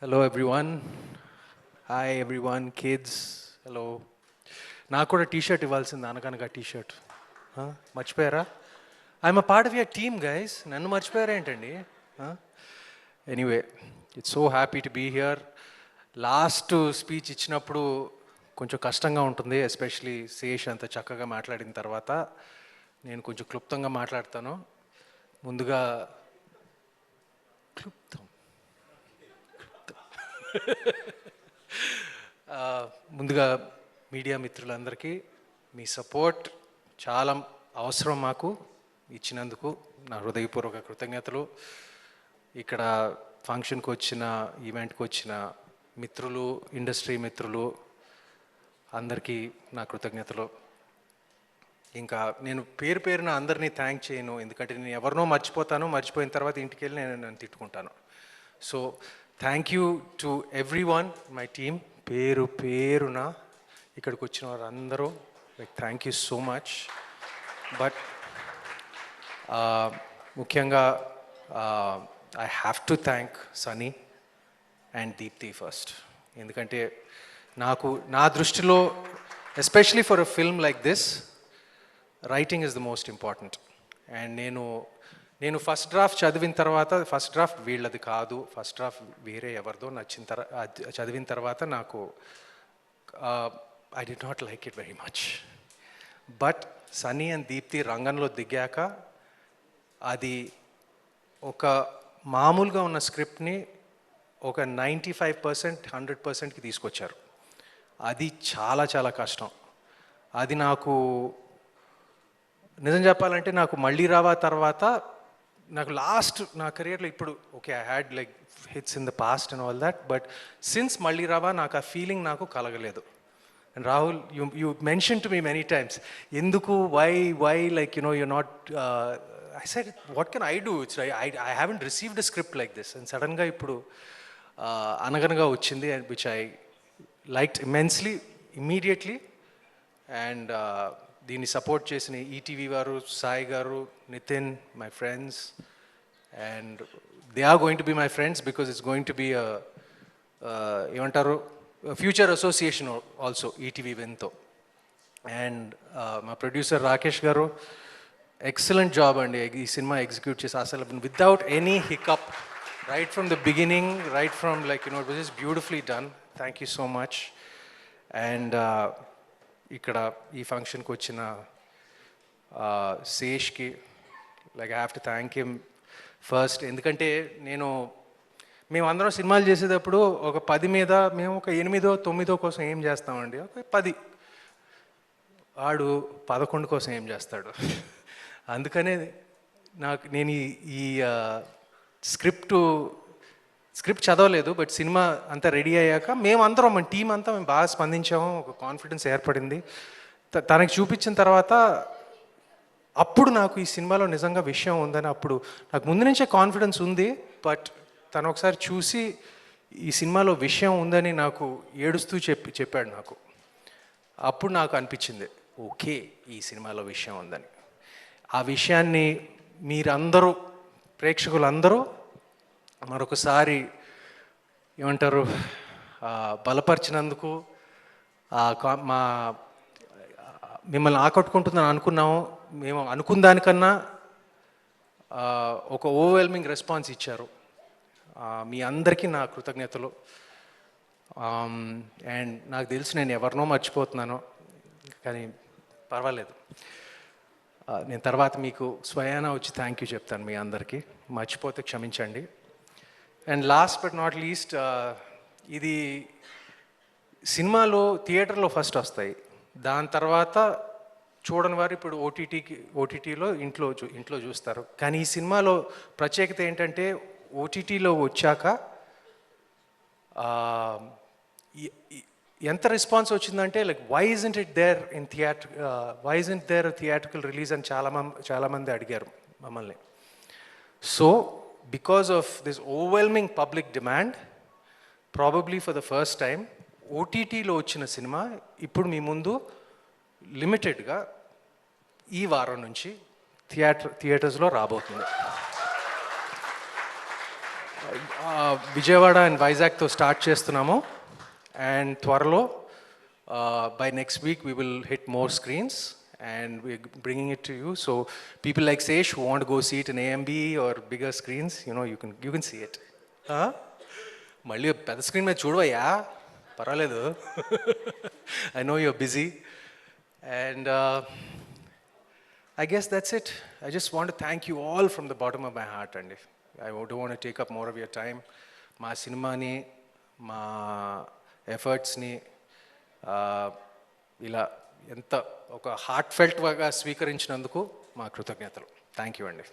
Hello everyone. Hi everyone, kids. Hello. నాకు కూడా T-shirt ఇవ్వాల్సింది అనగనగా టీ-షర్ట్ మర్చిపోయారా? I'm a part of your team guys. నన్ను మర్చిపోయారా ఏంటండి? Anyway, it's so happy to be here. Last speech ఇచ్చినప్పుడు కొంచెం కష్టంగా ఉంటుంది, ఎస్పెషలీ శేష్ అంత చక్కగా మాట్లాడిన తర్వాత. నేను కొంచెం క్లుప్తంగా మాట్లాడతాను. ముందుగా క్లుప్తం ముందుగా మీడియా మిత్రులందరికీ మీ సపోర్ట్ చాలా అవసరం, మాకు ఇచ్చినందుకు నా హృదయపూర్వక కృతజ్ఞతలు. ఇక్కడ ఫంక్షన్కి వచ్చిన, ఈవెంట్కి వచ్చిన మిత్రులు, ఇండస్ట్రీ మిత్రులు అందరికీ నా కృతజ్ఞతలు. ఇంకా నేను పేరు పేరున అందరినీ థ్యాంక్ చేయను, ఎందుకంటే నేను ఎవరినో మర్చిపోతాను, మర్చిపోయిన తర్వాత ఇంటికి వెళ్ళి నన్ను తిట్టుకుంటాను. So thank you to everyone, my team, పేరు పేరున ఇక్కడికి వచ్చిన వారందరూ, like thank you so much. But ముఖ్యంగా I have to thank Sunny and Deepthi first. ఎందుకంటే నా దృష్టిలో, especially for a film like this, writing is the most important. And నేను ఫస్ట్ డ్రాఫ్ట్ చదివిన తర్వాత, ఫస్ట్ డ్రాఫ్ట్ వీళ్ళది కాదు, ఫస్ట్ డ్రాఫ్ట్ వేరే ఎవరిదో నచ్చిన చదివిన తర్వాత నాకు I did not like it very much. But Sunny and Deepti రంగంలో దిగాక అది ఒక మామూలుగా ఉన్న స్క్రిప్ట్ని ఒక 95%, 100%కి తీసుకొచ్చారు. అది చాలా చాలా కష్టం. అది నాకు నిజం చెప్పాలంటే, నాకు మళ్ళీ రావా తర్వాత నాకు లాస్ట్ నా కెరియర్లో ఇప్పుడు okay, I had like hits in the past and all that, but since మళ్ళీ రావా నాకు ఆ ఫీలింగ్ నాకు కలగలేదు. And Rahul, you mention to me many times, ఎందుకు, why like you're not, I said, what can I do? It's like I haven't received a script like this. And సడన్గా ఇప్పుడు అనగనగా వచ్చింది, and which I liked immensely, immediately. And దీన్ని support చేసిన ETV వారు, సాయి గారు, Nitin, my friends, and they are going to be my friends because it's going to be ఏమంటారు, future association also ETV విన్తో. అండ్ మా ప్రొడ్యూసర్ రాకేష్ గారు, ఎక్సలెంట్ జాబ్ అండి ఈ సినిమా ఎగ్జిక్యూట్ చేసి, అసలు without any hiccup, right from the beginning, right from like it was just beautifully done. Thank you so much. And ఇక్కడ ఈ ఫంక్షన్కి వచ్చిన శేష్కి, like I have to thank him first. ఎందుకంటే మేమందరం సినిమాలు చేసేటప్పుడు ఒక 10 మీద మేము ఒక 8, 9 కోసం ఏం చేస్తామండి, ఒక 10, వాడు 11 కోసం ఏం చేస్తాడు. అందుకనే నేను ఈ స్క్రిప్ట్ చదవలేదు, బట్ సినిమా అంతా రెడీ అయ్యాక మేమందరం, మన టీం అంతా మేము బాగా స్పందించాము, ఒక కాన్ఫిడెన్స్ ఏర్పడింది. తనకి చూపించిన తర్వాత అప్పుడు నాకు ఈ సినిమాలో నిజంగా విషయం ఉందని, అప్పుడు నాకు ముందు నుంచే కాన్ఫిడెన్స్ ఉంది, బట్ తను ఒకసారి చూసి ఈ సినిమాలో విషయం ఉందని నాకు ఏడుస్తూ చెప్పాడు నాకు. అప్పుడు నాకు అనిపించింది, ఓకే, ఈ సినిమాలో విషయం ఉందని. ఆ విషయాన్ని మీరందరూ, ప్రేక్షకులందరూ మరొకసారి ఏమంటారు, బలపరిచినందుకు, మిమ్మల్ని ఆకట్టుకుంటుందని అనుకున్నాము, మేము అనుకున్న దానికన్నా ఒక ఓవర్వెల్మింగ్ రెస్పాన్స్ ఇచ్చారు. మీ అందరికీ నా కృతజ్ఞతలు. అండ్ నాకు తెలుసు నేను ఎవరినో మర్చిపోతున్నాను, కానీ పర్వాలేదు, నేను తర్వాత మీకు స్వయానా వచ్చి థ్యాంక్ యూ చెప్తాను మీ అందరికీ, మర్చిపోతే క్షమించండి. And last but not least, ఇది సినిమాలో థియేటర్లో ఫస్ట్ వస్తాయి, దాని తర్వాత చూడని వారు ఇప్పుడు ఓటీటీలో ఇంట్లో చూస్తారు. కానీ ఈ సినిమాలో ప్రత్యేకత ఏంటంటే, ఓటీటీలో వచ్చాక ఎంత రెస్పాన్స్ వచ్చిందంటే, like why isn't it there in theatrical release అని చాలామంది అడిగారు మమ్మల్ని. So because of this overwhelming public demand, probably for the first time, ఓటీటీలో వచ్చిన సినిమా ఇప్పుడు మీ ముందు లిమిటెడ్గా ఈ వారం నుంచి థియేటర్స్లో రాబోతుంది. విజయవాడ అండ్ వైజాగ్తో స్టార్ట్ చేస్తున్నాము అండ్ త్వరలో by next week we will hit more screens and we're bringing it to you. So people like Sesh who want to go see it in AMB or bigger screens, you know, you can see it. మళ్ళీ పెద్ద screen మీద చూడవయ్యా పర్వాలేదు. I know you're busy and I guess that's it. I just want to thank you all from the bottom of my heart and I don't want to take up more of your time. మా సినిమాని మా ఎఫర్ట్స్ని ఇలా ఎంత ఒక heart ఫెల్ట్గా స్వీకరించినందుకు మా కృతజ్ఞతలు. Thank you అండి.